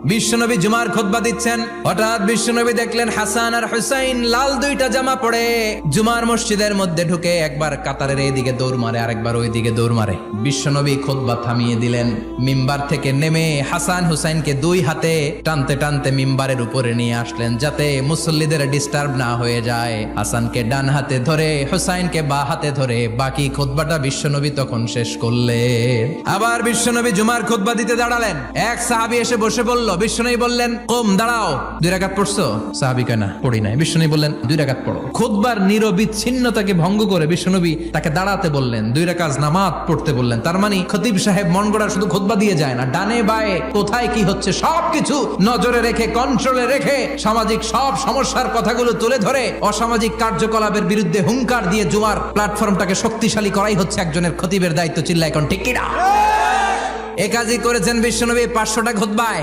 বিশ্বনবী জুমার খুতবা দিচ্ছেন, হঠাৎ বিশ্বনবী দেখলেন হাসান আর হুসাইন লাল দুইটা জামা পরে জুমার মসজিদের মধ্যে ঢুকে একবার কাতারের এইদিকে দৌড় মারে, আরেকবার ওইদিকে দৌড় মারে। বিশ্বনবী খুতবা থামিয়ে দিলেন, মিম্বার থেকে নেমে হাসান হুসাইনকে দুই হাতে টানতে টানতে মিম্বারের উপরে নিয়ে আসলেন যাতে মুসল্লিদের ডিস্টার্ব না হয়ে যায়। হাসানকে ডান হাতে ধরে হুসাইনকে বা হাতে ধরে বাকি খুতবাটা বিশ্বনবী তখন শেষ করলেন। আবার বিশ্বনবী জুমার খুতবা দিতে দাঁড়ালেন, এক সাহাবী এসে বসে বলল, বিশ্বনবী বললেন, কম দাঁড়াও, 2 রাকাত পড়ছো? সাহাবী কয় না, পড়ি নাই। বিশ্বনবী বললেন, 2 রাকাত পড়ো। খুতবার নিরবিচ্ছিন্নতাকে ভঙ্গ করে বিশ্বনবী তাকে দাঁড়াতে বললেন, 2 রাকাত নামাজ পড়তে বললেন। তার মানে খতিব সাহেব মন গড়া শুধু খুতবা দিয়ে যায় না, ডানে বায়ে কোথায় কি হচ্ছে সবকিছু নজরে রেখে, কন্ট্রোলে রেখে সামাজিক সব সমস্যার কথাগুলো তুলে ধরে অসামাজিক কার্যকলাপের বিরুদ্ধে হুঙ্কার দিয়ে জুমার প্ল্যাটফর্মটাকে শক্তিশালী করাই হচ্ছে একজনের খতিবের দায়িত্ব। চিল্লায় এখন ঠিক কিনা? এ কাজই করেছেন বিশ্বনবী 500টা খুতবায়।